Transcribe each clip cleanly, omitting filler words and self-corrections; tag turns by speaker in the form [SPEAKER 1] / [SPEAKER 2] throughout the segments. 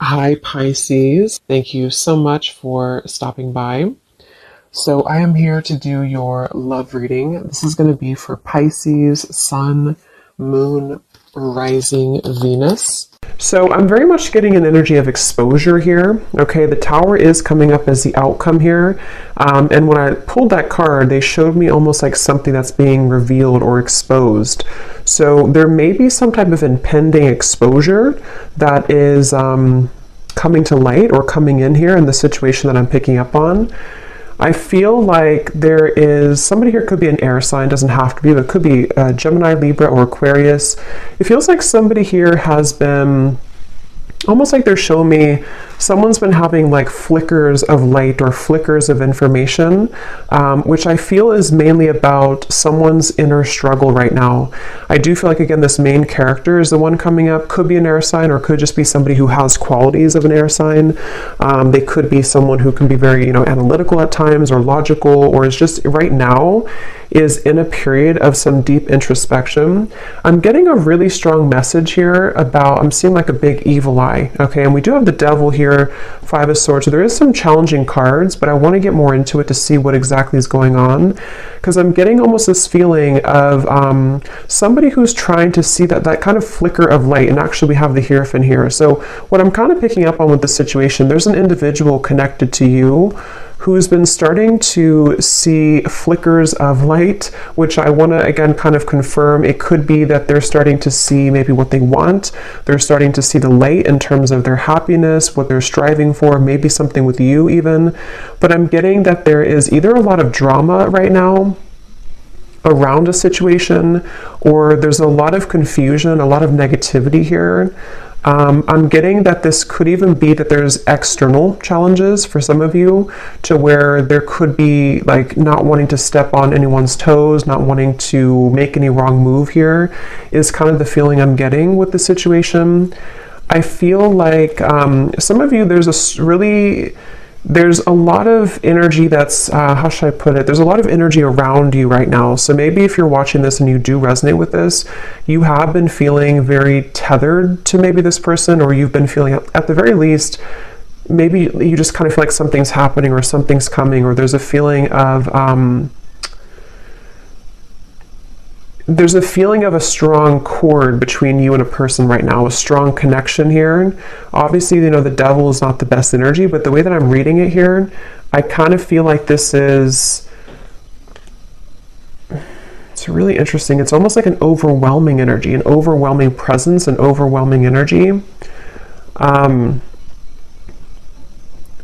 [SPEAKER 1] Hi, Pisces. Thank you so much for stopping by. So, I am here to do your love reading. This is going to be for Pisces, Sun, Moon, Rising, Venus. So, I'm very much getting an energy of exposure here. Okay, the Tower is coming up as the outcome here. And when I pulled that card, they showed me almost like something that's being revealed or exposed. So, there may be some type of impending exposure that is coming to light or coming in here in the situation that I'm picking up on. I feel like there is somebody here, could be an air sign, doesn't have to be, but could be Gemini, Libra, or Aquarius. It feels like somebody here has been almost like they're showing me someone's been having like flickers of light or flickers of information, which I feel is mainly about someone's inner struggle right now. I do feel like, again, this main character is the one coming up, could be an air sign or could just be somebody who has qualities of an air sign. They could be someone who can be very, analytical at times or logical, or is just right now is in a period of some deep introspection. I'm getting a really strong message here about, I'm seeing like a big evil eye, okay? And we do have the devil here, Five of Swords. So there is some challenging cards, but I want to get more into it to see what exactly is going on, because I'm getting almost this feeling of somebody who's trying to see that kind of flicker of light. And actually we have the Hierophant here. So what I'm kind of picking up on with this situation, there's an individual connected to you who's been starting to see flickers of light, which I want to, again, kind of confirm. It could be that they're starting to see maybe what they want. They're starting to see the light in terms of their happiness, what they're striving for, maybe something with you even. But I'm getting that there is either a lot of drama right now around a situation, or there's a lot of confusion, a lot of negativity here. I'm getting that this could even be that there's external challenges for some of you, to where there could be like not wanting to step on anyone's toes, not wanting to make any wrong move here, is kind of the feeling I'm getting with the situation. I feel like some of you, there's a lot of energy that's, how should I put it? There's a lot of energy around you right now. So maybe if you're watching this and you do resonate with this, you have been feeling very tethered to maybe this person, or you've been feeling, at the very least, maybe you just kind of feel like something's happening or something's coming, or there's a feeling of, a strong cord between you and a person right now, a strong connection here. Obviously, the devil is not the best energy, but the way that I'm reading it here, I kind of feel like this is, it's really interesting. It's almost like an overwhelming energy, an overwhelming presence, an overwhelming energy.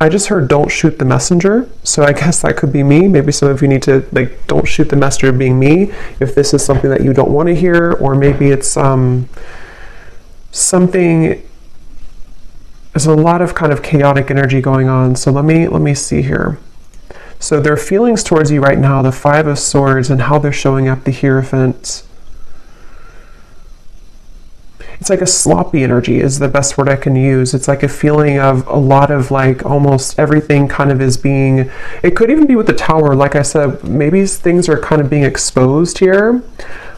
[SPEAKER 1] I just heard don't shoot the messenger, so I guess that could be me. Maybe some of you need to, like, don't shoot the messenger being me, if this is something that you don't want to hear, or maybe it's something, there's a lot of kind of chaotic energy going on. So let me see here. So their feelings towards you right now, the Five of Swords, and how they're showing up, the Hierophant. It's like a sloppy energy is the best word I can use. It's like a feeling of a lot of like almost everything kind of is being, it could even be with the Tower. Like I said, maybe things are kind of being exposed here.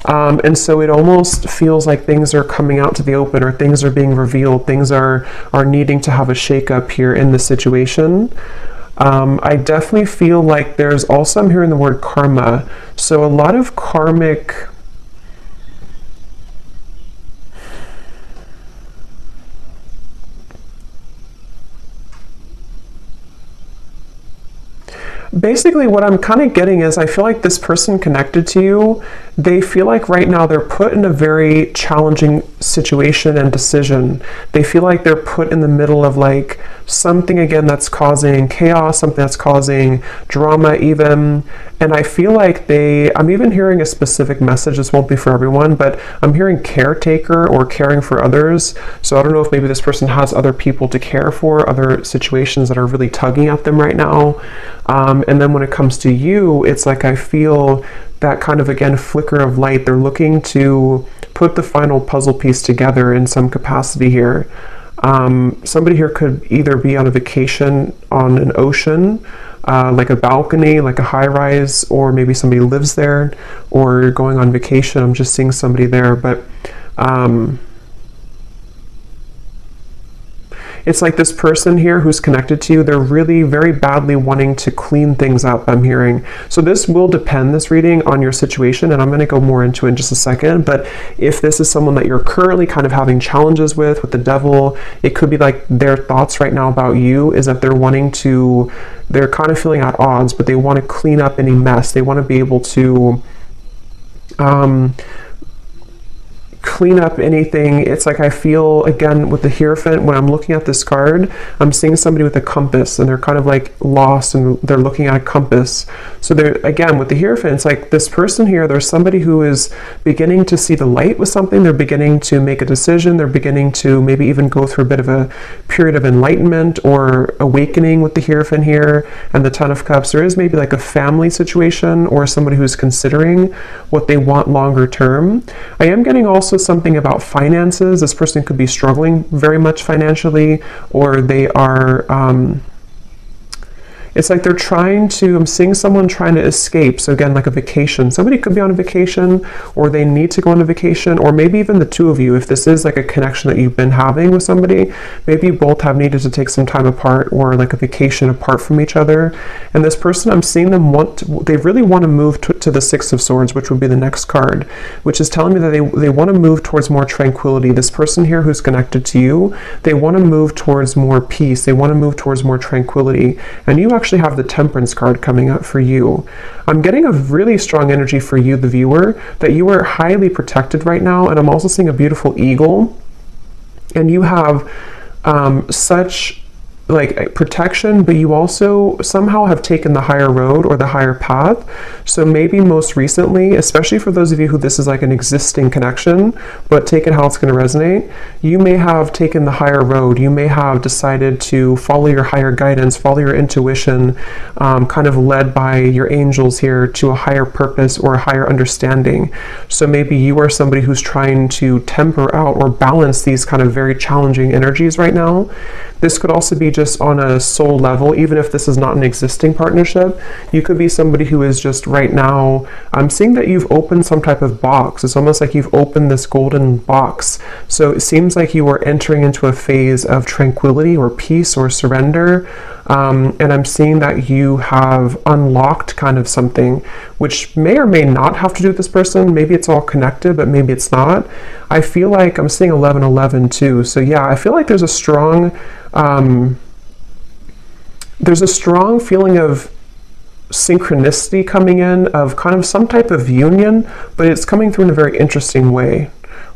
[SPEAKER 1] And so it almost feels like things are coming out to the open, or things are being revealed. Things are needing to have a shakeup here in the situation. I definitely feel like there's also, I'm hearing the word karma. So a lot of karmic, basically what I'm kind of getting is, I feel like this person connected to you, they feel like right now they're put in a very challenging situation and decision. They feel like they're put in the middle of like something, again, that's causing chaos, something that's causing drama even. And I feel like I'm even hearing a specific message. This won't be for everyone, but I'm hearing caretaker or caring for others. So I don't know if maybe this person has other people to care for, other situations that are really tugging at them right now. And then when it comes to you, it's like I feel that kind of, again, flicker of light. They're looking to put the final puzzle piece together in some capacity here. Somebody here could either be on a vacation on an ocean, like a balcony, like a high-rise, or maybe somebody lives there, or going on vacation. I'm just seeing somebody there, but It's like this person here who's connected to you, they're really very badly wanting to clean things up, I'm hearing. So this will depend, this reading, on your situation, and I'm going to go more into it in just a second. But if this is someone that you're currently kind of having challenges with the devil, it could be like their thoughts right now about you is that they're kind of feeling at odds, but they want to clean up any mess. They want to be able to clean up anything. It's like I feel, again, with the Hierophant, when I'm looking at this card, I'm seeing somebody with a compass, and they're kind of like lost, and they're looking at a compass. So they're, again, with the Hierophant, it's like this person here, there's somebody who is beginning to see the light with something. They're beginning to make a decision. They're beginning to maybe even go through a bit of a period of enlightenment or awakening with the Hierophant here. And the Ten of Cups, there is maybe like a family situation or somebody who's considering what they want longer term. I am getting also something about finances. This person could be struggling very much financially, or they are it's like they're trying to, I'm seeing someone trying to escape. So again, like a vacation. Somebody could be on a vacation, or they need to go on a vacation, or maybe even the two of you, if this is like a connection that you've been having with somebody, maybe you both have needed to take some time apart, or like a vacation apart from each other. And this person, I'm seeing them they really want to move to the Six of Swords, which would be the next card, which is telling me that they want to move towards more tranquility. This person here who's connected to you, they want to move towards more peace. They want to move towards more tranquility. And you actually have the Temperance card coming up for you. I'm getting a really strong energy for you, the viewer, that you are highly protected right now. And I'm also seeing a beautiful eagle, and you have such like protection, but you also somehow have taken the higher road or the higher path. So maybe most recently, especially for those of you who this is like an existing connection, but take it how it's going to resonate, you may have taken the higher road. You may have decided to follow your higher guidance, follow your intuition, kind of led by your angels here to a higher purpose or a higher understanding. So maybe you are somebody who's trying to temper out or balance these kind of very challenging energies right now. This could also be just on a soul level, even if this is not an existing partnership. You could be somebody who is just right now, I'm seeing that you've opened some type of box. It's almost like you've opened this golden box. So it seems like you are entering into a phase of tranquility or peace or surrender. And I'm seeing that you have unlocked kind of something, which may or may not have to do with this person. Maybe it's all connected, but maybe it's not. I feel like I'm seeing 1111 too. So yeah, I feel like there's a strong feeling of synchronicity coming in, of kind of some type of union, but it's coming through in a very interesting way,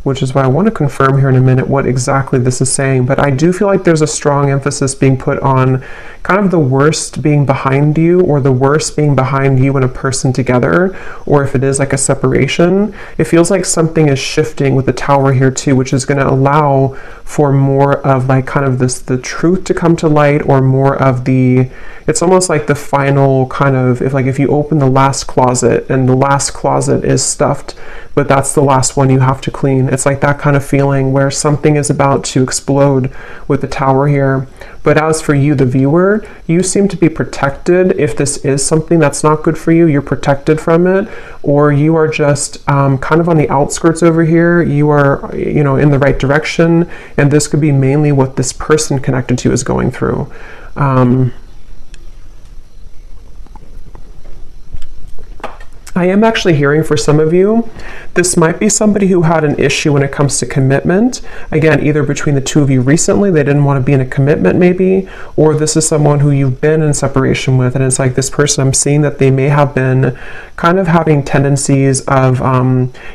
[SPEAKER 1] which is why I want to confirm here in a minute what exactly this is saying. But I do feel like there's a strong emphasis being put on kind of the worst being behind you, or the worst being behind you and a person together, or if it is like a separation, it feels like something is shifting with the Tower here too, which is going to allow for more of like kind of the truth to come to light, or more of it's almost like the final kind of, if you open the last closet and the last closet is stuffed, but that's the last one you have to clean. It's like that kind of feeling where something is about to explode with the Tower here. But as for you, the viewer, you seem to be protected. If this is something that's not good for you, you're protected from it, or you are just kind of on the outskirts over here. You are, in the right direction, and this could be mainly what this person connected to is going through. I am actually hearing for some of you, this might be somebody who had an issue when it comes to commitment. Again, either between the two of you recently, they didn't want to be in a commitment maybe, or this is someone who you've been in separation with, and it's like this person, I'm seeing that they may have been kind of having tendencies of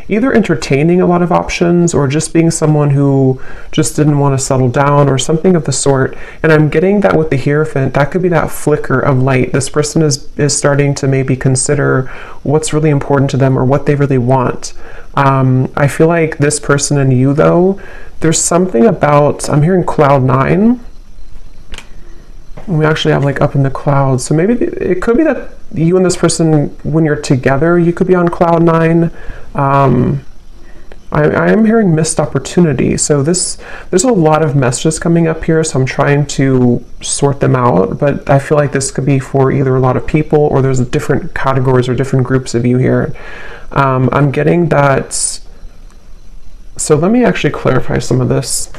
[SPEAKER 1] either entertaining a lot of options, or just being someone who just didn't want to settle down, or something of the sort. And I'm getting that with the Hierophant, that could be that flicker of light. This person is starting to maybe consider what's really important to them, or what they really want. I feel like this person and you, though, there's something about, I'm hearing cloud 9. We actually have like up in the clouds. So maybe it could be that you and this person, when you're together, you could be on cloud 9. I am hearing missed opportunity. So there's a lot of messages coming up here, so I'm trying to sort them out, but I feel like this could be for either a lot of people, or there's different categories or different groups of you here. I'm getting that. So let me actually clarify some of this.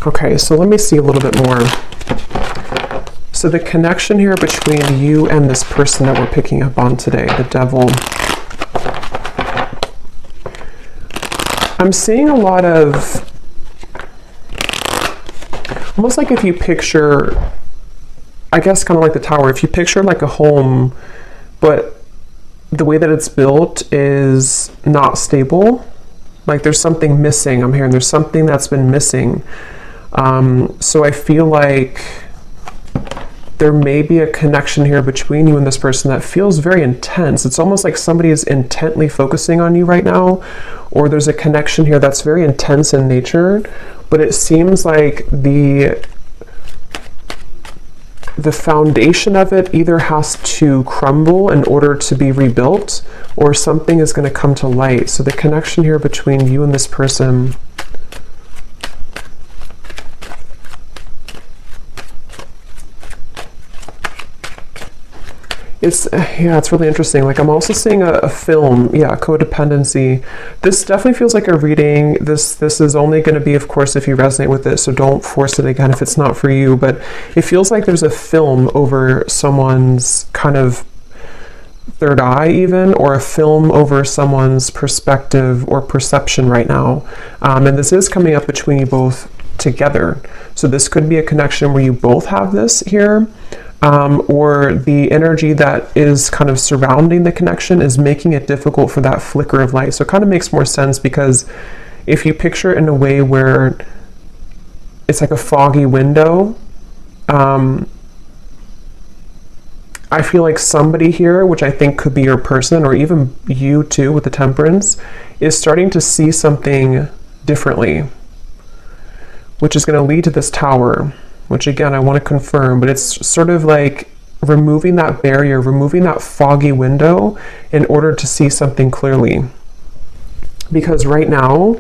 [SPEAKER 1] Okay, so let me see a little bit more. So the connection here between you and this person that we're picking up on today, the Devil. I'm seeing a lot of, almost like if you picture, I guess kind of like the Tower, if you picture like a home, but the way that it's built is not stable. Like there's something missing. I'm hearing there's something that's been missing. So I feel like there may be a connection here between you and this person that feels very intense. It's almost like somebody is intently focusing on you right now, or there's a connection here that's very intense in nature, but it seems like the foundation of it either has to crumble in order to be rebuilt, or something is going to come to light. So the connection here between you and this person, it's really interesting. Like I'm also seeing a film, codependency. This definitely feels like a reading. This is only going to be, of course, if you resonate with it, so don't force it again if it's not for you, but it feels like there's a film over someone's kind of third eye even, or a film over someone's perspective or perception right now. And this is coming up between you both together. So this could be a connection where you both have this here. Or the energy that is kind of surrounding the connection is making it difficult for that flicker of light. So it kind of makes more sense, because if you picture it in a way where it's like a foggy window, I feel like somebody here, which I think could be your person, or even you too with the Temperance, is starting to see something differently, which is going to lead to this Tower. Which again, I want to confirm, but it's sort of like removing that barrier, removing that foggy window in order to see something clearly. Because right now,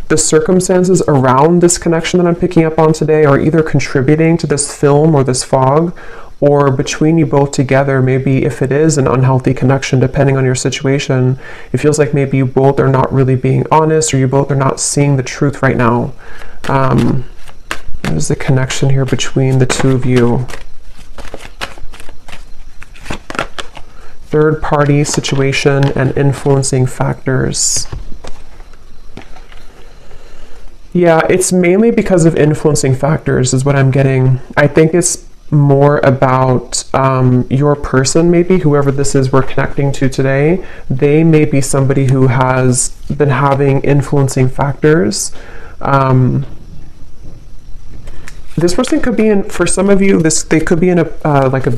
[SPEAKER 1] the circumstances around this connection that I'm picking up on today are either contributing to this film or this fog, or between you both together, maybe if it is an unhealthy connection, depending on your situation, it feels like maybe you both are not really being honest, or you both are not seeing the truth right now. What is the connection here between the two of you? Third party situation and influencing factors. Yeah, it's mainly because of influencing factors is what I'm getting. I think it's more about your person, maybe, whoever this is we're connecting to today. They may be somebody who has been having influencing factors. This person could be in, for some of you, they could be in a like a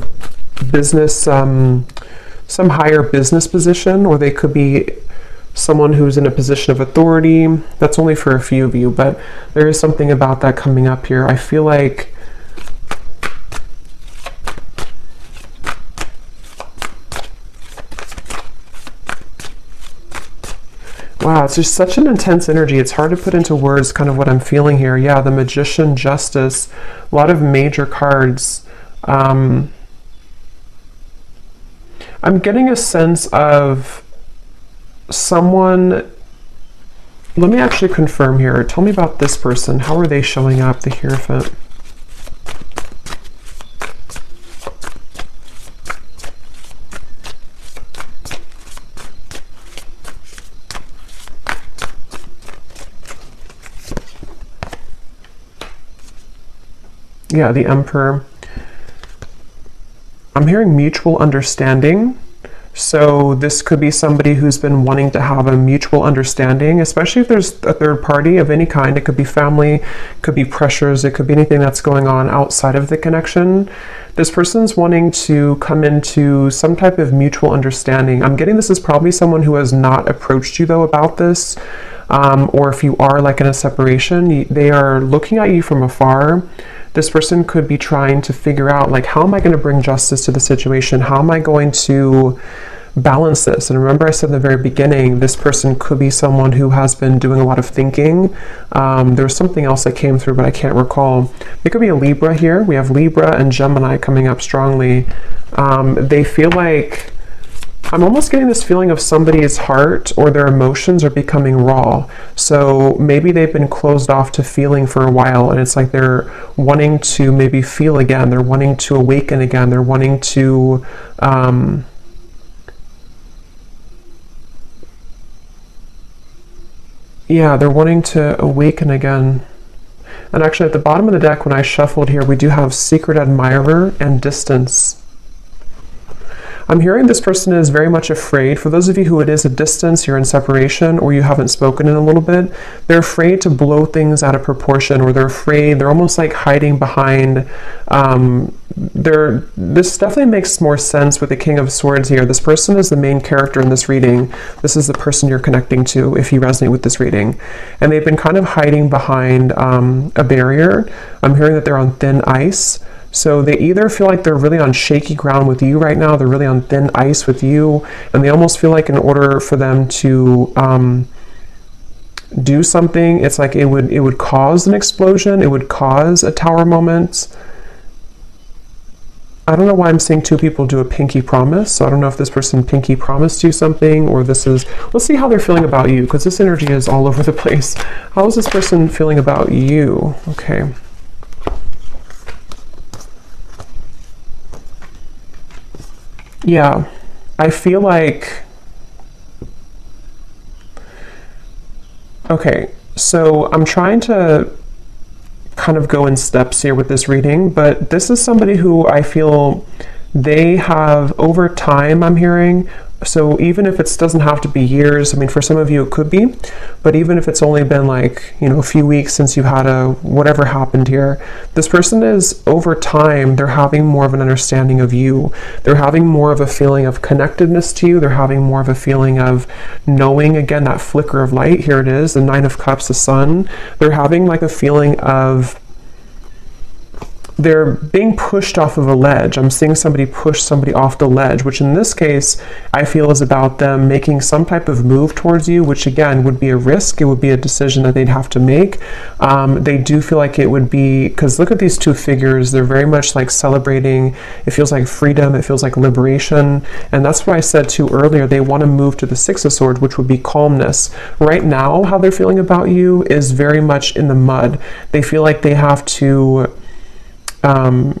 [SPEAKER 1] business, some higher business position, or they could be someone who's in a position of authority. That's only for a few of you, but there is something about that coming up here. I feel like wow, it's just such an intense energy. It's hard to put into words kind of what I'm feeling here. Yeah, the Magician, Justice, a lot of major cards. I'm getting a sense of someone. Let me actually confirm here. Tell me about this person. How are they showing up, the Hierophant? Yeah, the Emperor. I'm hearing mutual understanding. So this could be somebody who's been wanting to have a mutual understanding, especially if there's a third party of any kind. It could be family, could be pressures, it could be anything that's going on outside of the connection. This person's wanting to come into some type of mutual understanding. I'm getting this is probably someone who has not approached you though about this. Or if you are like in a separation, they are looking at you from afar. This person could be trying to figure out, like, how am I going to bring justice to the situation? How am I going to balance this? And remember I said in the very beginning, this person could be someone who has been doing a lot of thinking. There's something else that came through, but I can't recall. It could be a Libra here. We have Libra and Gemini coming up strongly. They feel like I'm almost getting this feeling of somebody's heart or their emotions are becoming raw. So maybe they've been closed off to feeling for a while, and it's like they're wanting to maybe feel again. They're wanting to awaken again. They're wanting to yeah, they're wanting to awaken again. And actually at the bottom of the deck, when I shuffled here, we do have secret admirer and distance. I'm hearing this person is very much afraid. For those of you who it is a distance, you're in separation, or you haven't spoken in a little bit, they're afraid to blow things out of proportion, or they're afraid, they're almost like hiding behind, this definitely makes more sense with the King of Swords here. This person is the main character in this reading. This is the person you're connecting to if you resonate with this reading. And they've been kind of hiding behind a barrier. I'm hearing that they're on thin ice. So they either feel like they're really on shaky ground with you right now, they're really on thin ice with you, and they almost feel like in order for them to do something, it's like it would cause an explosion, it would cause a tower moment. I don't know why I'm seeing two people do a pinky promise, so I don't know if this person pinky promised you something, or this is, let's see how they're feeling about you, because this energy is all over the place. How is this person feeling about you? Okay. Yeah, I feel like, okay, so I'm trying to kind of go in steps here with this reading, but this is somebody who I feel they have over time, I'm hearing. So even if it doesn't have to be years, I mean, for some of you it could be, but even if it's only been like, you know, a few weeks since you had whatever happened here, this person is over time, they're having more of an understanding of you. They're having more of a feeling of connectedness to you. They're having more of a feeling of knowing, again, that flicker of light. Here it is, the Nine of Cups, the sun. They're having like a feeling of they're being pushed off of a ledge. I'm seeing somebody push somebody off the ledge, which in this case, I feel is about them making some type of move towards you, which again would be a risk. It would be a decision that they'd have to make. They do feel like it would be, because look at these two figures, they're very much like celebrating. It feels like freedom, it feels like liberation. And that's what I said too earlier, they want to move to the Six of Swords, which would be calmness. Right now, how they're feeling about you is very much in the mud. They feel like they have to you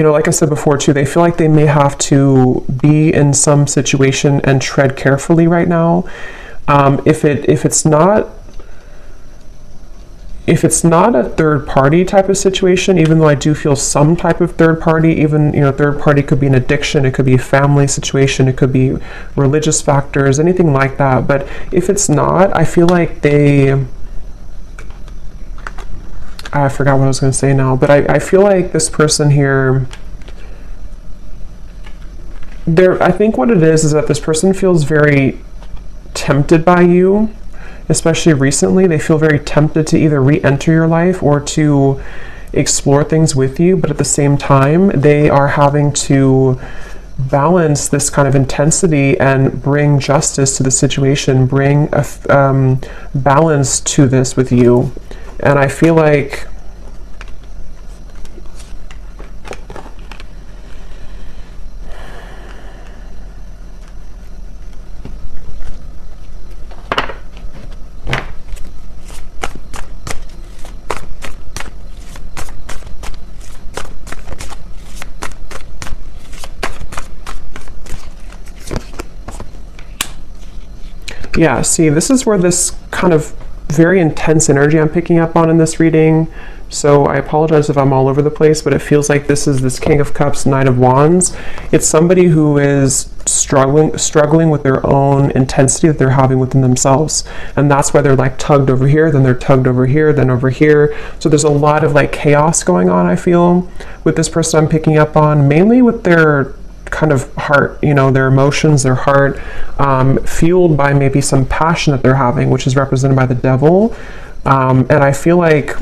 [SPEAKER 1] know, like I said before too, they feel like they may have to be in some situation and tread carefully right now. If it's not a third party type of situation, even though I do feel some type of third party, even, you know, third party could be an addiction, it could be a family situation, it could be religious factors, anything like that. But if it's not, I feel like I forgot what I was going to say now, but I feel like this person here, I think what it is that this person feels very tempted by you, especially recently. They feel very tempted to either re-enter your life or to explore things with you, but at the same time, they are having to balance this kind of intensity and bring justice to the situation, bring a balance to this with you. And I feel like yeah, see, this is where this kind of very intense energy I'm picking up on in this reading. So I apologize if I'm all over the place, but it feels like this is this King of Cups, Knight of Wands. It's somebody who is struggling with their own intensity that they're having within themselves. And that's why they're like tugged over here, then they're tugged over here, then over here. So there's a lot of like chaos going on, I feel, with this person I'm picking up on, mainly with their kind of heart, you know, their emotions, their heart, fueled by maybe some passion that they're having, which is represented by the devil. And I feel like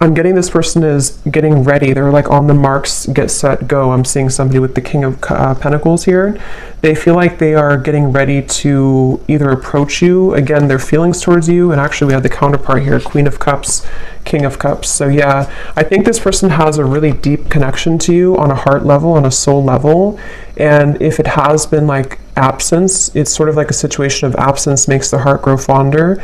[SPEAKER 1] I'm getting this person is getting ready. They're like on the marks, get set, go. I'm seeing somebody with the King of Pentacles here. They feel like they are getting ready to either approach you, again, their feelings towards you, and actually we have the counterpart here, Queen of Cups, King of Cups. So yeah, I think this person has a really deep connection to you on a heart level, on a soul level. And if it has been like absence, it's sort of like a situation of absence makes the heart grow fonder.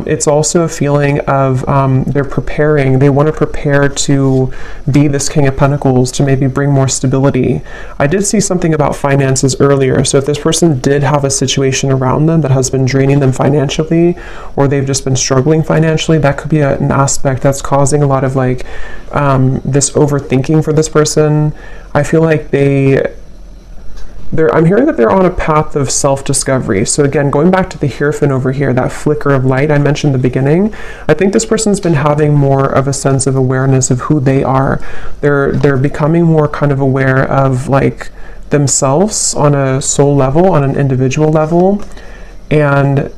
[SPEAKER 1] It's also a feeling of they're preparing, they want to prepare to be this King of Pentacles, to maybe bring more stability. I did see something about finances earlier, so if this person did have a situation around them that has been draining them financially, or they've just been struggling financially, that could be an aspect that's causing a lot of like this overthinking for this person. I feel like I'm hearing that they're on a path of self-discovery. So again, going back to the Hierophant over here, that flicker of light I mentioned in the beginning, I think this person's been having more of a sense of awareness of who they are. They're becoming more kind of aware of like themselves on a soul level, on an individual level. And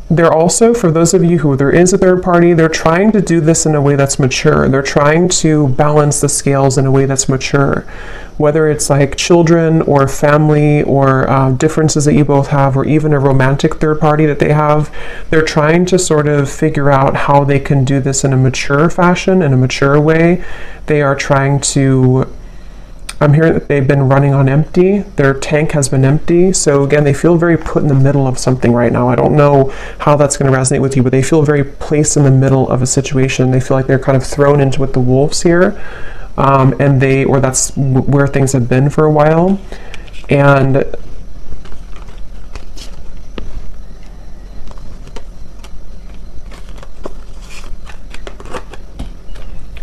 [SPEAKER 1] they're also, for those of you who there is a third party, they're trying to do this in a way that's mature. They're trying to balance the scales in a way that's mature. Whether it's like children or family or differences that you both have, or even a romantic third party that they have, they're trying to sort of figure out how they can do this in a mature fashion, in a mature way. They are trying to, I'm hearing that they've been running on empty. Their tank has been empty. So again, they feel very put in the middle of something right now. I don't know how that's going to resonate with you, but they feel very placed in the middle of a situation. They feel like they're kind of thrown into with the wolves here. Or that's where things have been for a while. And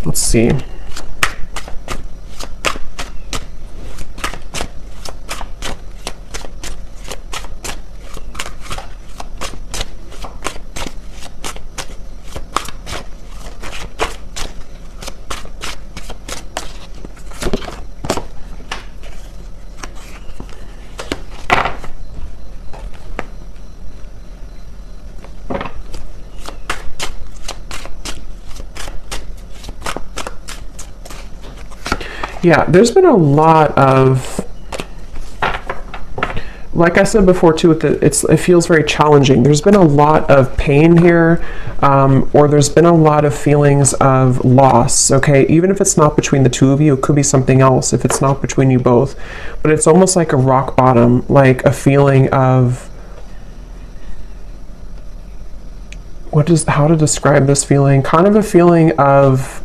[SPEAKER 1] let's see. Yeah, there's been a lot of, like I said before too, it feels very challenging. There's been a lot of pain here, or there's been a lot of feelings of loss, okay? Even if it's not between the two of you, it could be something else if it's not between you both. But it's almost like a rock bottom, like a feeling of, how to describe this feeling? Kind of a feeling of,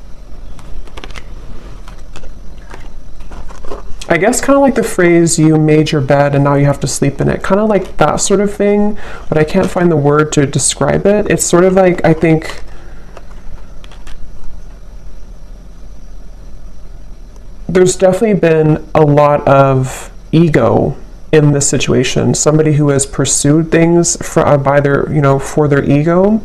[SPEAKER 1] I guess kind of like the phrase, you made your bed and now you have to sleep in it. Kind of like that sort of thing, but I can't find the word to describe it. It's sort of like, I think, there's definitely been a lot of ego in this situation. Somebody who has pursued things for their ego.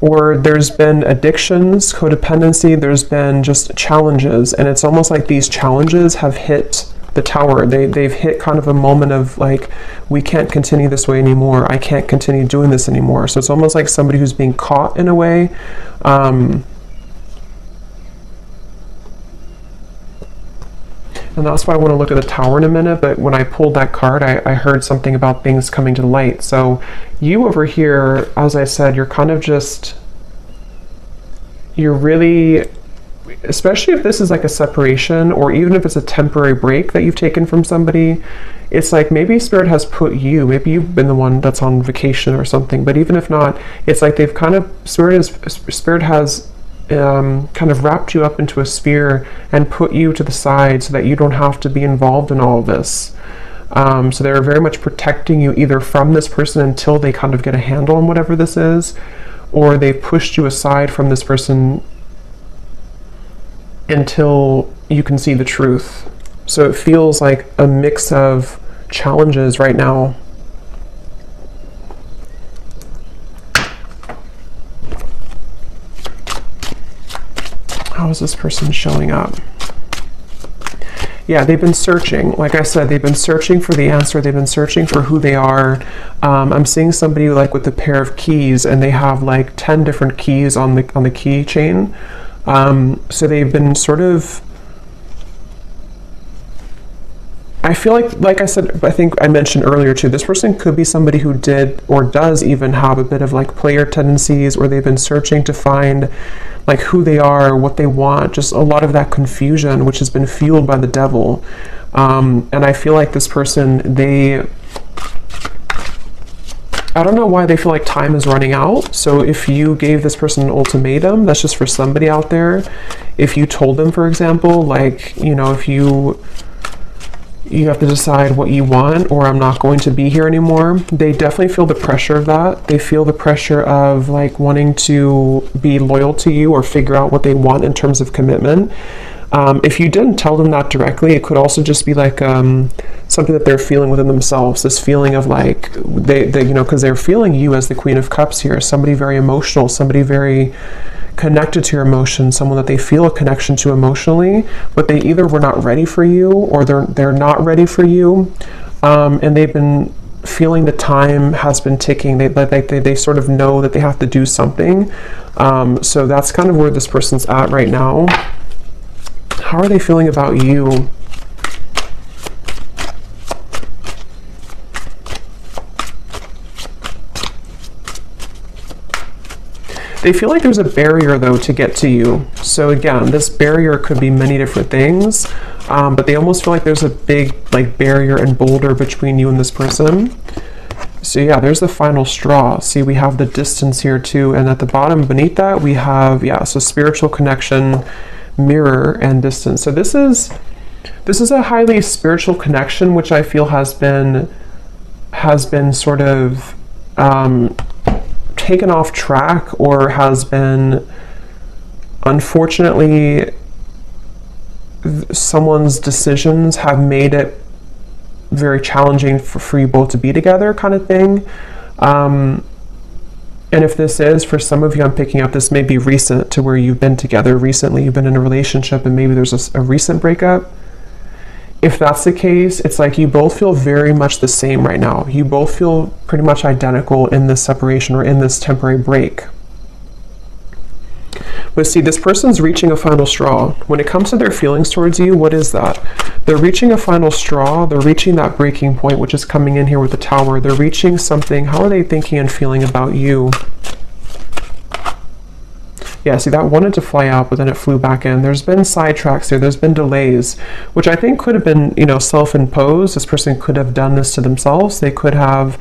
[SPEAKER 1] Or there's been addictions, codependency, there's been just challenges, and it's almost like these challenges have hit the tower. They've hit kind of a moment of like, we can't continue this way anymore. I can't continue doing this anymore. So it's almost like somebody who's being caught in a way. And that's why I want to look at the tower in a minute, but when I pulled that card, I heard something about things coming to light. So you over here, as I said, you're kind of just, you're really, especially if this is like a separation, or even if it's a temporary break that you've taken from somebody, it's like maybe Spirit has put you, maybe you've been the one that's on vacation or something, but even if not, it's like they've kind of, Spirit has kind of wrapped you up into a sphere and put you to the side so that you don't have to be involved in all of this. So they're very much protecting you either from this person until they kind of get a handle on whatever this is, or they pushed you aside from this person until you can see the truth. So it feels like a mix of challenges right now. How is this person showing up? Yeah, they've been searching. Like I said, they've been searching for the answer. They've been searching for who they are. I'm seeing somebody like with a pair of keys, and they have like 10 different keys on the keychain. So they've been sort of, I feel like I said, I think I mentioned earlier too, this person could be somebody who did or does even have a bit of like player tendencies, or they've been searching to find like who they are, what they want, just a lot of that confusion, which has been fueled by the devil. And I feel like this person, I don't know why they feel like time is running out. So if you gave this person an ultimatum, that's just for somebody out there. If you told them, for example, like, you know, if you have to decide what you want, or I'm not going to be here anymore, they definitely feel the pressure of that. They feel the pressure of like wanting to be loyal to you or figure out what they want in terms of commitment. If you didn't tell them that directly, it could also just be like something that they're feeling within themselves, this feeling of like they you know, because they're feeling you as the Queen of Cups here, somebody very emotional, somebody very connected to your emotions, someone that they feel a connection to emotionally, but they either were not ready for you, or they're not ready for you, and they've been feeling the time has been ticking. They sort of know that they have to do something. So that's kind of where this person's at right now. How are they feeling about you? They feel like there's a barrier, though, to get to you. So again, this barrier could be many different things, but they almost feel like there's a big like barrier and boulder between you and this person. So yeah, there's the final straw. See, we have the distance here too, and at the bottom beneath that we have, yeah, so spiritual connection, mirror, and distance. So this is a highly spiritual connection, which I feel has been sort of taken off track, or has been, unfortunately, someone's decisions have made it very challenging for you both to be together, kind of thing. And if this is, for some of you, I'm picking up, this may be recent, to where you've been together recently, you've been in a relationship, and maybe there's a recent breakup. If that's the case, it's like you both feel very much the same right now. You both feel pretty much identical in this separation, or in this temporary break. But see, this person's reaching a final straw. When it comes to their feelings towards you, what is that? They're reaching a final straw. They're reaching that breaking point, which is coming in here with the Tower. They're reaching something. How are they thinking and feeling about you? Yeah, see, that wanted to fly out, but then it flew back in. There's been sidetracks here. There's been delays, which I think could have been, you know, self-imposed. This person could have done this to themselves. They could have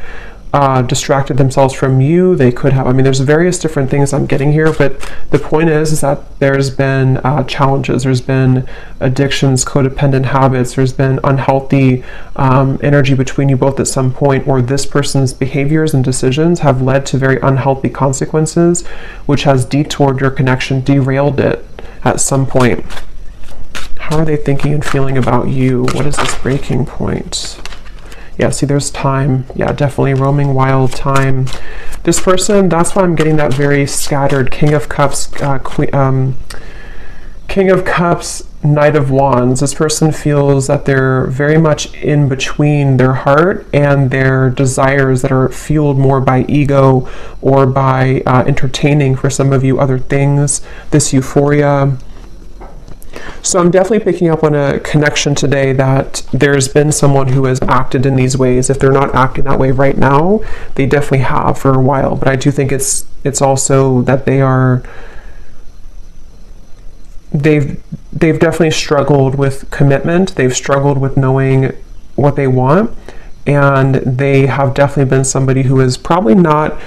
[SPEAKER 1] distracted themselves from you. They could have, I mean, there's various different things I'm getting here, but the point is that there's been challenges. There's been addictions, codependent habits. There's been unhealthy energy between you both at some point, or this person's behaviors and decisions have led to very unhealthy consequences, which has detoured your connection, derailed it at some point. How are they thinking and feeling about you? What is this breaking point? Yeah, see, there's time. Yeah, definitely roaming wild time. This person, that's why I'm getting that very scattered King of Cups, King of Cups, Knight of Wands. This person feels that they're very much in between their heart and their desires, that are fueled more by ego, or by entertaining, for some of you, other things, this euphoria. So I'm definitely picking up on a connection today, that there's been someone who has acted in these ways. If they're not acting that way right now, they definitely have for a while. But I do think it's also that they've definitely struggled with commitment. They've struggled with knowing what they want, and they have definitely been somebody who has probably not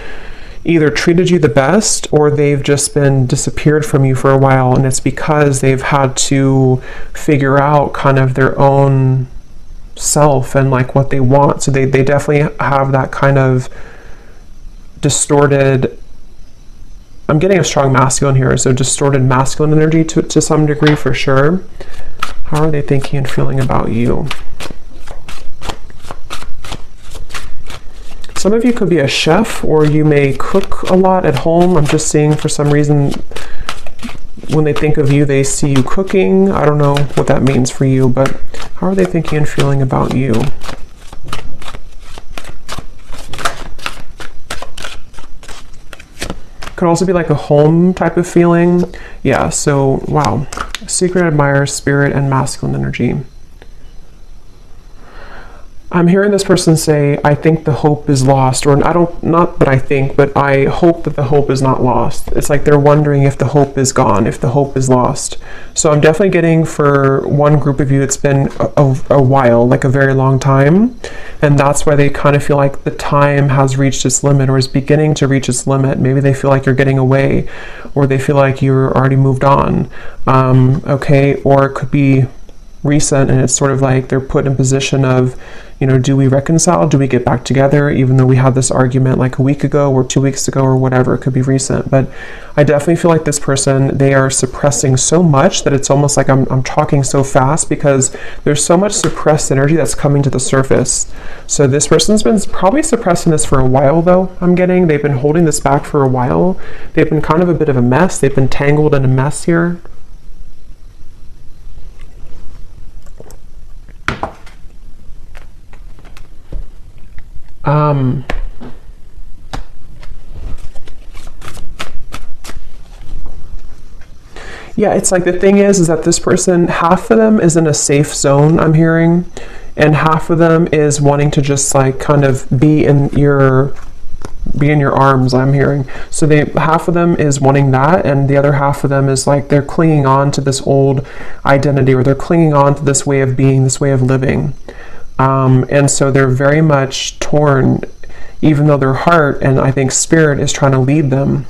[SPEAKER 1] either treated you the best, or they've just been disappeared from you for a while, and it's because they've had to figure out kind of their own self and like what they want. So they definitely have that kind of distorted, I'm getting a strong masculine here, so distorted masculine energy to some degree, for sure. How are they thinking and feeling about you? Some of you could be a chef, or you may cook a lot at home. I'm just seeing, for some reason, when they think of you, they see you cooking. I don't know what that means for you, but how are they thinking and feeling about you? Could also be like a home type of feeling. Yeah, so wow. Secret admirer, spirit, and masculine energy. I'm hearing this person say, I think the hope is lost, or not that I think, but I hope that the hope is not lost. It's like they're wondering if the hope is gone, if the hope is lost. So I'm definitely getting for one group of you, it's been a while, like a very long time. And that's why they kind of feel like the time has reached its limit, or is beginning to reach its limit. Maybe they feel like you're getting away, or they feel like you're already moved on. Okay, or it could be recent, and it's sort of like they're put in position of, you know, do we reconcile? Do we get back together? Even though we had this argument like a week ago or 2 weeks ago or whatever, it could be recent. But I definitely feel like this person, they are suppressing so much that it's almost like I'm talking so fast because there's so much suppressed energy that's coming to the surface. So this person's been probably suppressing this for a while though, I'm getting. They've been holding this back for a while. They've been kind of a bit of a mess. They've been tangled in a mess here. Yeah, it's like the thing is that this person, half of them is in a safe zone, I'm hearing, and half of them is wanting to just like kind of be in your arms, I'm hearing. So half of them is wanting that, and the other half of them is like they're clinging on to this old identity, or they're clinging on to this way of being, this way of living. And so they're very much torn, even though their heart and I think spirit is trying to lead them.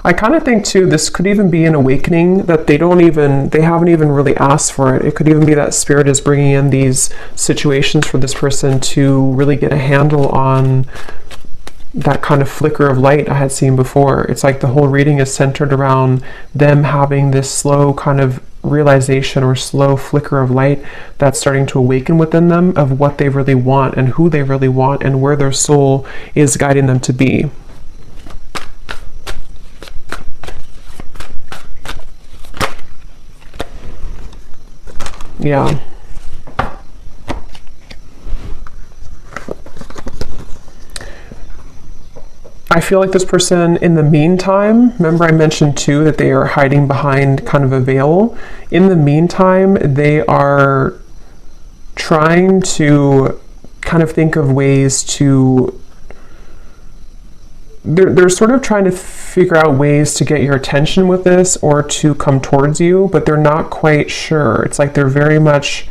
[SPEAKER 1] I kind of think too, this could even be an awakening that they haven't even really asked for it. It could even be that spirit is bringing in these situations for this person to really get a handle on that kind of flicker of light I had seen before. It's like the whole reading is centered around them having this slow kind of realization or slow flicker of light that's starting to awaken within them of what they really want and who they really want and where their soul is guiding them to be. Yeah. I feel like this person, in the meantime, remember I mentioned too that they are hiding behind kind of a veil. In the meantime, they are trying to kind of think of ways to, they're sort of trying to figure out ways to get your attention with this or to come towards you, but they're not quite sure. It's like they're very much,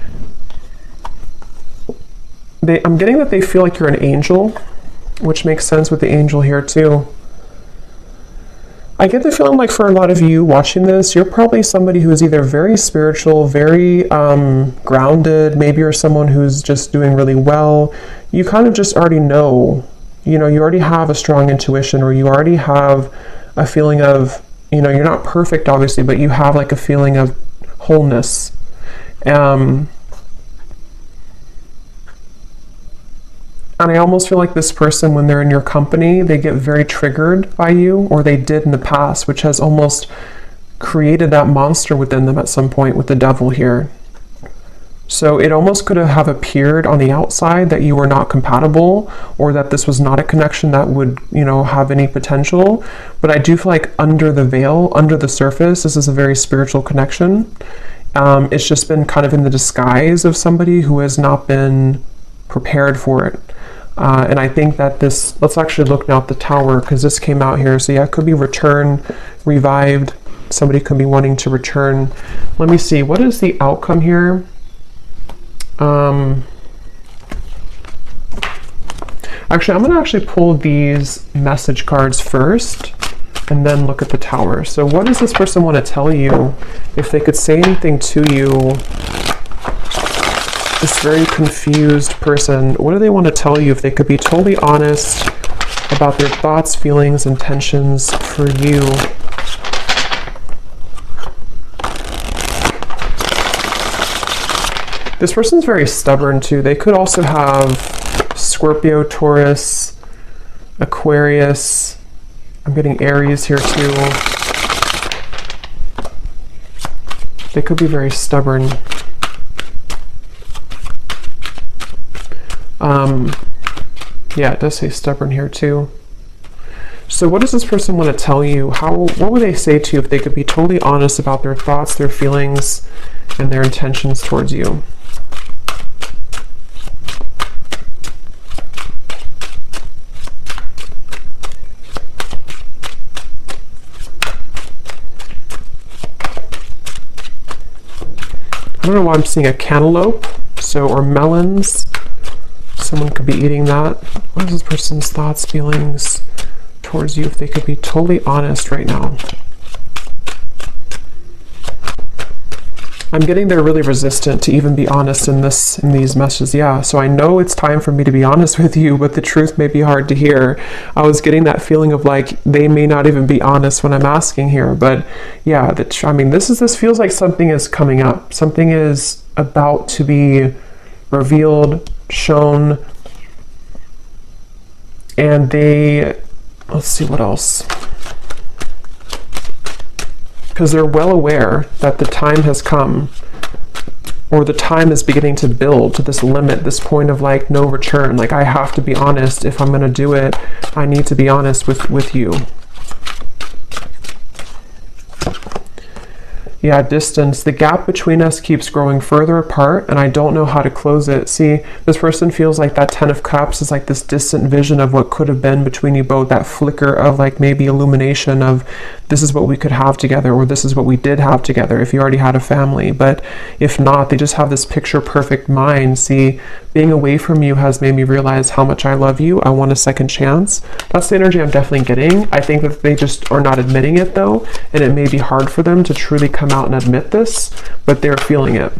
[SPEAKER 1] I'm getting that they feel like you're an angel, which makes sense with the angel here too. I get the feeling like for a lot of you watching this, you're probably somebody who is either very spiritual, very grounded, maybe you're someone who's just doing really well. You kind of just already know, you know, you already have a strong intuition, or you already have a feeling of, you know, you're not perfect obviously, but you have like a feeling of wholeness. And I almost feel like this person, when they're in your company, they get very triggered by you, or they did in the past, which has almost created that monster within them at some point with the devil here. So it almost could have appeared on the outside that you were not compatible, or that this was not a connection that would, you know, have any potential. But I do feel like under the veil, under the surface, this is a very spiritual connection. It's just been kind of in the disguise of somebody who has not been prepared for it. And I think that this, let's actually look now at the Tower, because this came out here. So yeah, it could be return, revived. Somebody could be wanting to return. Let me see, what is the outcome here? Actually, I'm going to pull these message cards first and then look at the Tower. So what does this person want to tell you? If they could say anything to you, this very confused person, what do they want to tell you? If they could be totally honest about their thoughts, feelings, intentions for you. This person's very stubborn too. They could also have Scorpio, Taurus, Aquarius. I'm getting Aries here too. They could be very stubborn. Yeah, it does say stubborn here too. So what does this person want to tell you? What would they say to you if they could be totally honest about their thoughts, their feelings, and their intentions towards you? I don't know why I'm seeing a cantaloupe, or melons. Someone could be eating that. What is this person's thoughts, feelings towards you if they could be totally honest right now? I'm getting they're really resistant to even be honest in these messages. Yeah, so I know it's time for me to be honest with you, but the truth may be hard to hear. I was getting that feeling of like they may not even be honest when I'm asking here, but yeah, this feels like something is coming up. Something is about to be revealed, shown, and let's see what else. Because they're well aware that the time has come, or the time is beginning to build to this limit, this point of like no return. Like I have to be honest. If I'm going to do it, I need to be honest with you. Yeah, distance. The gap between us keeps growing further apart, and I don't know how to close it. See, this person feels like that 10 of Cups is like this distant vision of what could have been between you both, that flicker of like maybe illumination of this is what we could have together, or this is what we did have together if you already had a family. But if not, they just have this picture perfect mind. See, being away from you has made me realize how much I love you. I want a second chance. That's the energy I'm definitely getting. I think that they just are not admitting it though, and it may be hard for them to truly come out and admit this, but they're feeling it.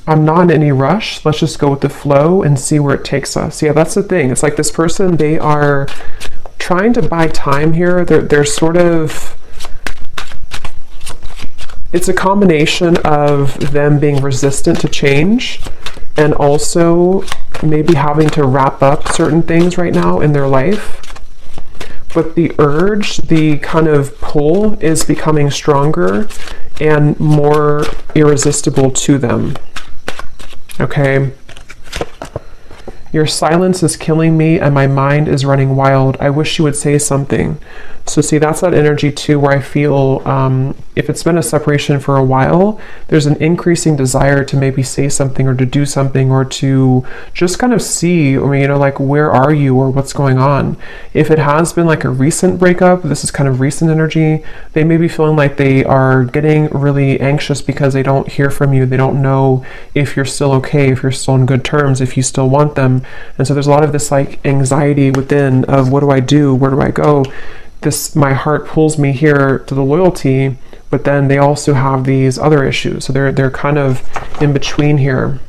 [SPEAKER 1] I'm not in any rush. Let's just go with the flow and see where it takes us. Yeah, that's the thing. It's like this person, they are trying to buy time here. They're sort of, it's a combination of them being resistant to change and also maybe having to wrap up certain things right now in their life. But the urge, the kind of pull is becoming stronger and more irresistible to them. Okay. Your silence is killing me and my mind is running wild. I wish you would say something. So see, that's that energy too, where I feel if it's been a separation for a while, there's an increasing desire to maybe say something or to do something or to just kind of see, like where are you or what's going on. If it has been like a recent breakup, this is kind of recent energy, they may be feeling like they are getting really anxious because they don't hear from you. They don't know if you're still okay, if you're still on good terms, if you still want them. And so there's a lot of this like anxiety within of what do I do? Where do I go? My heart pulls me here to the loyalty, but then they also have these other issues. So they're kind of in between here.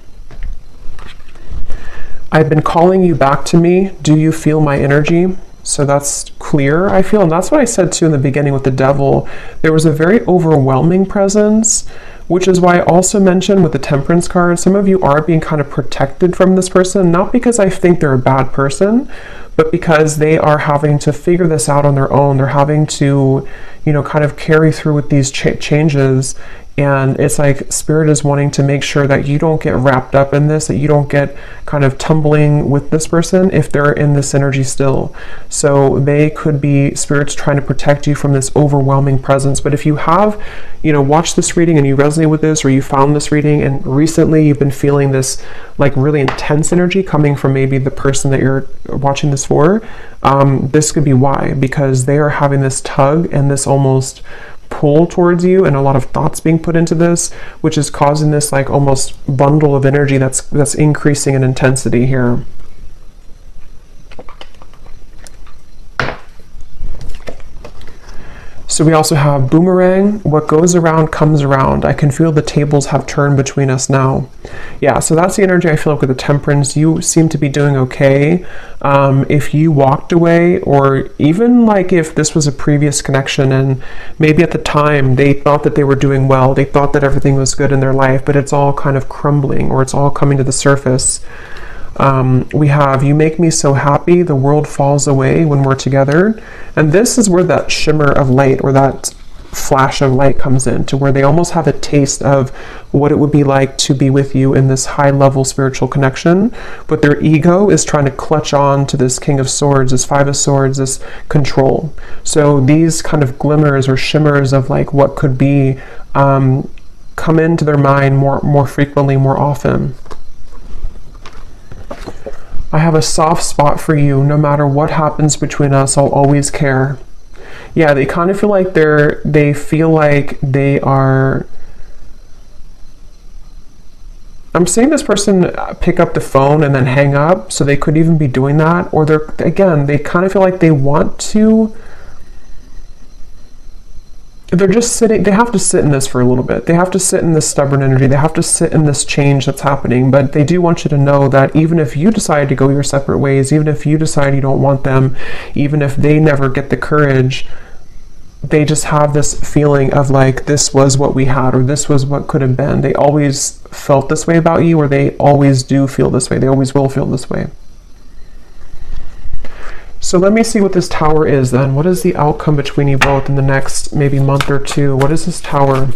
[SPEAKER 1] I've been calling you back to me. Do you feel my energy? So that's clear, I feel. And that's what I said too in the beginning with the devil. There was a very overwhelming presence, which is why I also mentioned with the Temperance card, some of you are being kind of protected from this person, not because I think they're a bad person, but because they are having to figure this out on their own. They're having to, kind of carry through with these changes. And it's like Spirit is wanting to make sure that you don't get wrapped up in this, that you don't get kind of tumbling with this person if they're in this energy still. So they could be, Spirit's trying to protect you from this overwhelming presence. But if you have, watched this reading and you resonate with this, or you found this reading and recently you've been feeling this like really intense energy coming from maybe the person that you're watching this for, this could be why, because they are having this tug and this almost pull towards you and a lot of thoughts being put into this, which is causing this like almost bundle of energy that's increasing in intensity here. So we also have boomerang. What goes around comes around. I can feel the tables have turned between us now. Yeah, so that's the energy I feel like with the Temperance. You seem to be doing okay. If you walked away, or even like if this was a previous connection and maybe at the time they thought that they were doing well, they thought that everything was good in their life, but it's all kind of crumbling or it's all coming to the surface. We have, you make me so happy, the world falls away when we're together. And this is where that shimmer of light, or that flash of light comes in, to where they almost have a taste of what it would be like to be with you in this high level spiritual connection, but their ego is trying to clutch on to this King of Swords, this Five of Swords, this control. So these kind of glimmers or shimmers of like what could be come into their mind more frequently, more often. I have a soft spot for you. No matter what happens between us, I'll always care. Yeah, they kind of feel like they feel like they are, I'm seeing this person pick up the phone and then hang up, so they could even be doing that. Or they kind of feel like they want to, they're just sitting, they have to sit in this for a little bit. They have to sit in this stubborn energy. They have to sit in this change that's happening. But they do want you to know that even if you decide to go your separate ways, even if you decide you don't want them, even if they never get the courage, they just have this feeling of like, this was what we had, or this was what could have been. They always felt this way about you, or they always do feel this way. They always will feel this way. So let me see what this Tower is then. What is the outcome between you both in the next maybe month or two? What is this Tower?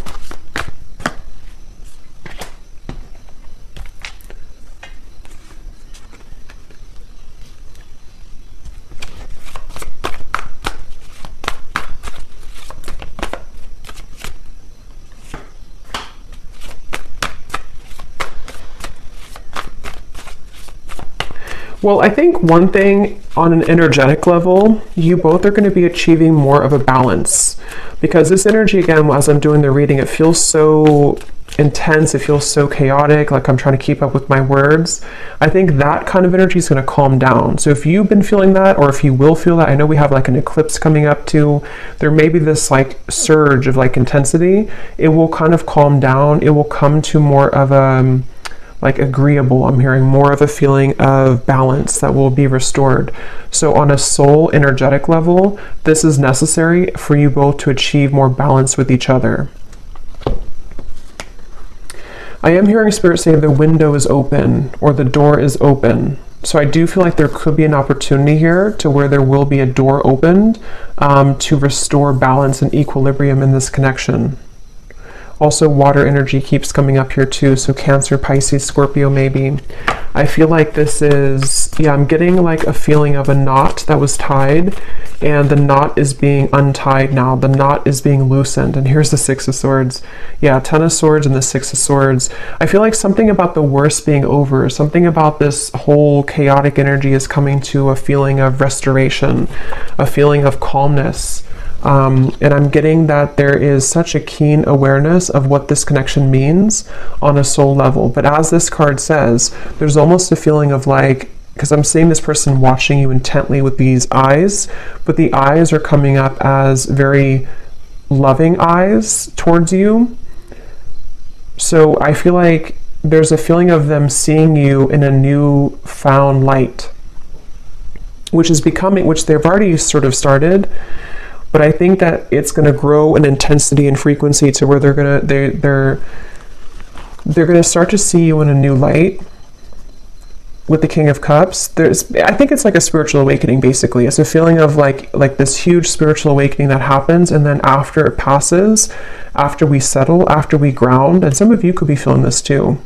[SPEAKER 1] Well, I think one thing on an energetic level, you both are going to be achieving more of a balance, because this energy, again, as I'm doing the reading, it feels so intense. It feels so chaotic, like I'm trying to keep up with my words. I think that kind of energy is going to calm down. So if you've been feeling that, or if you will feel that, I know we have like an eclipse coming up too. There may be this like surge of like intensity. It will kind of calm down. It will come to more of a like agreeable, I'm hearing more of a feeling of balance that will be restored. So on a soul energetic level, this is necessary for you both to achieve more balance with each other. I am hearing Spirit say the window is open, or the door is open. So I do feel like there could be an opportunity here to where there will be a door opened to restore balance and equilibrium in this connection. Also, water energy keeps coming up here too, so Cancer, Pisces, Scorpio maybe. I feel like this is, yeah, I'm getting like a feeling of a knot that was tied, and the knot is being untied now. The knot is being loosened, and here's the Six of Swords. Yeah, Ten of Swords and the Six of Swords. I feel like something about the worst being over, something about this whole chaotic energy is coming to a feeling of restoration, a feeling of calmness. And I'm getting that there is such a keen awareness of what this connection means on a soul level. But as this card says, there's almost a feeling of like, because I'm seeing this person watching you intently with these eyes, but the eyes are coming up as very loving eyes towards you. So I feel like there's a feeling of them seeing you in a new found light, which is becoming, which they've already sort of started. But I think that it's going to grow in intensity and frequency to where they're going to start to see you in a new light. With the King of Cups, I think it's like a spiritual awakening. Basically, it's a feeling of like this huge spiritual awakening that happens, and then after it passes, after we settle, after we ground, and some of you could be feeling this too.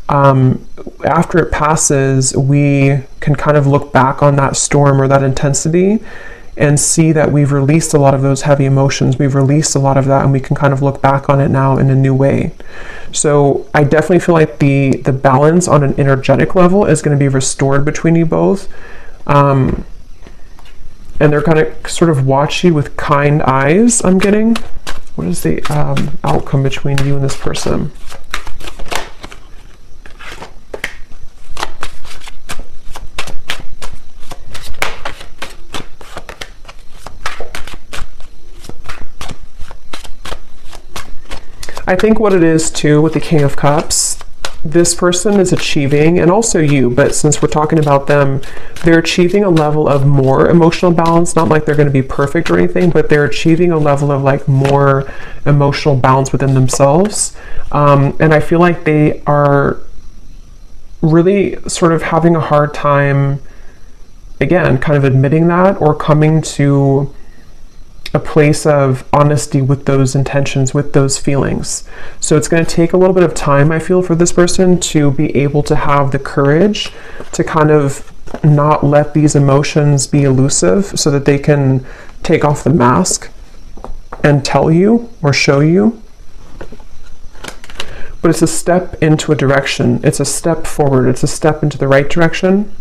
[SPEAKER 1] After it passes, we can kind of look back on that storm or that intensity and see that we've released a lot of those heavy emotions. We've released a lot of that, and we can kind of look back on it now in a new way. So I definitely feel like the balance on an energetic level is going to be restored between you both. And they're going to sort of watch you with kind eyes, I'm getting. What is the outcome between you and this person? I think what it is too with the King of Cups, this person is achieving, and also you, but since we're talking about them, they're achieving a level of more emotional balance. Not like they're going to be perfect or anything, but they're achieving a level of like more emotional balance within themselves. And I feel like they are really sort of having a hard time, again, kind of admitting that or coming to a place of honesty with those intentions, with those feelings. So it's going to take a little bit of time, I feel, for this person to be able to have the courage to kind of not let these emotions be elusive so that they can take off the mask and tell you or show you. But it's a step into a direction. It's a step forward. It's a step into the right direction.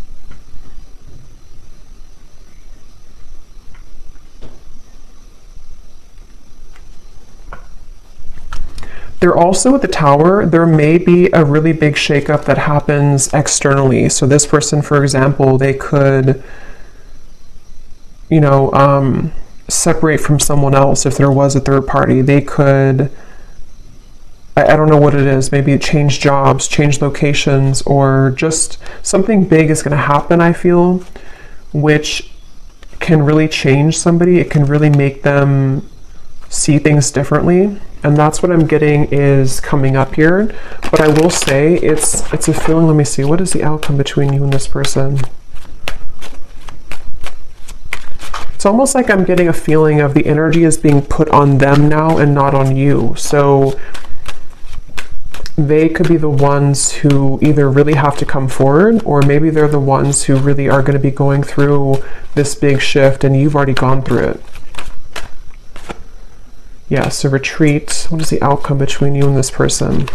[SPEAKER 1] They're also at the Tower. There may be a really big shakeup that happens externally. So this person, for example, they could, separate from someone else if there was a third party. They could, I don't know what it is, maybe change jobs, change locations, or just something big is going to happen, I feel, which can really change somebody. It can really make them see things differently. And that's what I'm getting is coming up here. But I will say it's a feeling. Let me see. What is the outcome between you and this person? It's almost like I'm getting a feeling of the energy is being put on them now and not on you. So they could be the ones who either really have to come forward, or maybe they're the ones who really are going to be going through this big shift and you've already gone through it. Yeah, so retreat. What is the outcome between you and this person?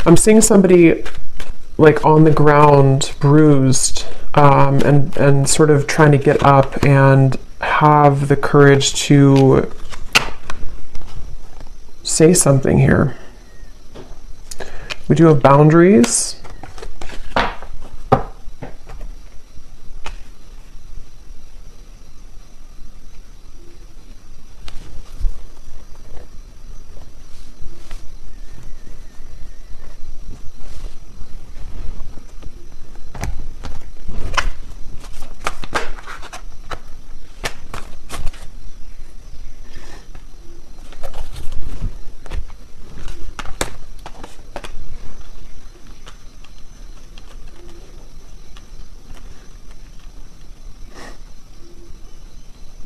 [SPEAKER 1] I'm seeing somebody like on the ground, bruised, and sort of trying to get up and have the courage to say something here. We do have boundaries.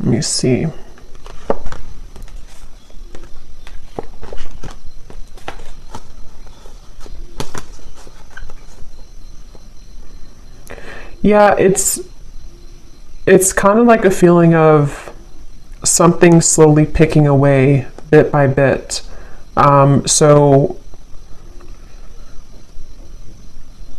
[SPEAKER 1] Let me see. Yeah, it's kind of like a feeling of something slowly picking away bit by bit. So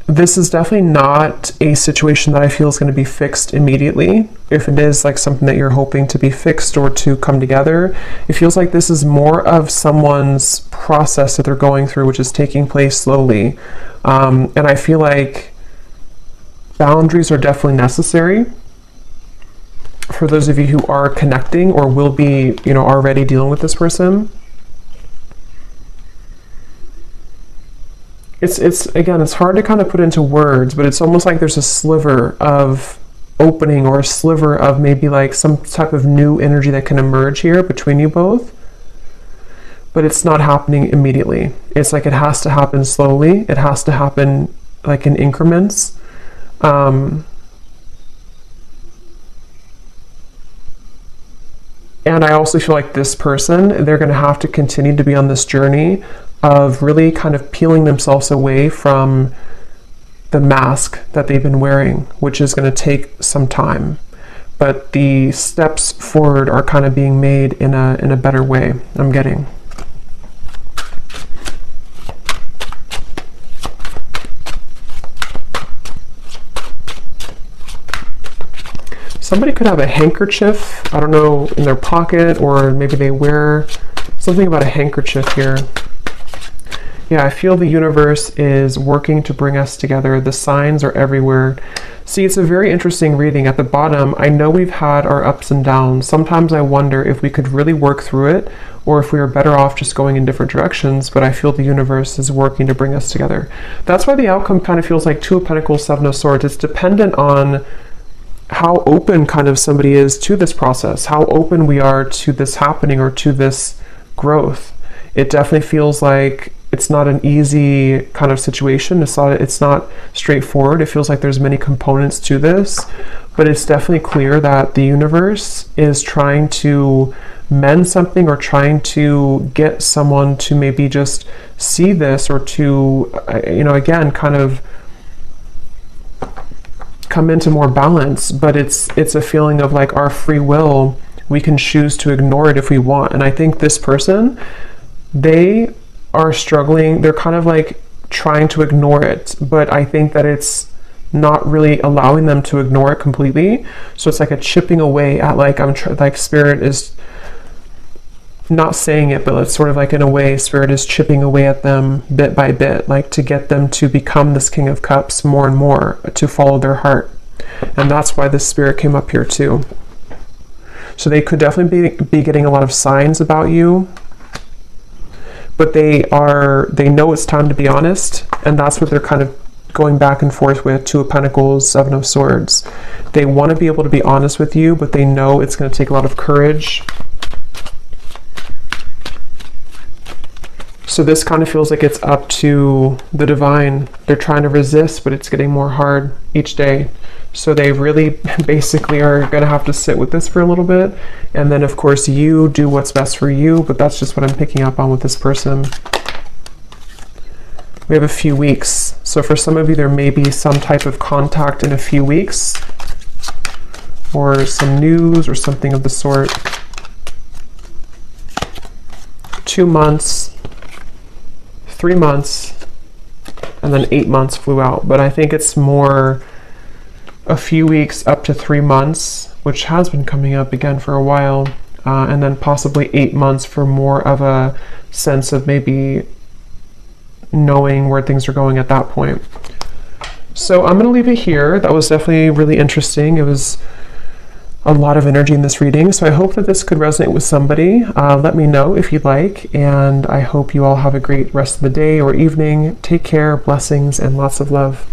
[SPEAKER 1] this is definitely not a situation that I feel is going to be fixed immediately. If it is like something that you're hoping to be fixed or to come together, it feels like this is more of someone's process that they're going through, which is taking place slowly. And I feel like boundaries are definitely necessary for those of you who are connecting or will be, already dealing with this person. It's again, it's hard to kind of put into words, but it's almost like there's a sliver of opening or a sliver of maybe like some type of new energy that can emerge here between you both. But it's not happening immediately. It's like it has to happen slowly. It has to happen like in increments. And I also feel like this person, they're going to have to continue to be on this journey of really kind of peeling themselves away from the mask that they've been wearing, which is going to take some time. But the steps forward are kind of being made in a better way, I'm getting. Somebody could have a handkerchief, I don't know, in their pocket, or maybe they wear something about a handkerchief here. Yeah, I feel the universe is working to bring us together. The signs are everywhere. See, it's a very interesting reading. At the bottom, I know we've had our ups and downs. Sometimes I wonder if we could really work through it, or if we are better off just going in different directions, but I feel the universe is working to bring us together. That's why the outcome kind of feels like Two of Pentacles, Seven of Swords. It's dependent on how open kind of somebody is to this process, how open we are to this happening or to this growth. It definitely feels like it's not an easy kind of situation. It's not straightforward. It feels like there's many components to this, but it's definitely clear that the universe is trying to mend something, or trying to get someone to maybe just see this, or to, again, kind of come into more balance. But it's a feeling of like our free will. We can choose to ignore it if we want. And I think this person, they are struggling. They're kind of like trying to ignore it, but I think that it's not really allowing them to ignore it completely. So it's like a chipping away at, like, like Spirit is not saying it, but it's sort of like, in a way, Spirit is chipping away at them bit by bit, like to get them to become this King of Cups more and more, to follow their heart. And that's why this Spirit came up here too. So they could definitely be getting a lot of signs about you, but they know it's time to be honest, and that's what they're kind of going back and forth with. Two of Pentacles, Seven of Swords. They want to be able to be honest with you, but they know it's going to take a lot of courage. So this kind of feels like it's up to the divine. They're trying to resist, but it's getting more hard each day. So they really basically are going to have to sit with this for a little bit. And then, of course, you do what's best for you. But that's just what I'm picking up on with this person. We have a few weeks. So for some of you, there may be some type of contact in a few weeks, or some news or something of the sort. 2 months, 3 months, and then 8 months flew out. But I think it's more a few weeks up to 3 months, which has been coming up again for a while, and then possibly 8 months for more of a sense of maybe knowing where things are going at that point. So I'm going to leave it here. That was definitely really interesting. It was a lot of energy in this reading, so I hope that this could resonate with somebody. Let me know if you'd like, and I hope you all have a great rest of the day or evening. Take care, blessings, and lots of love.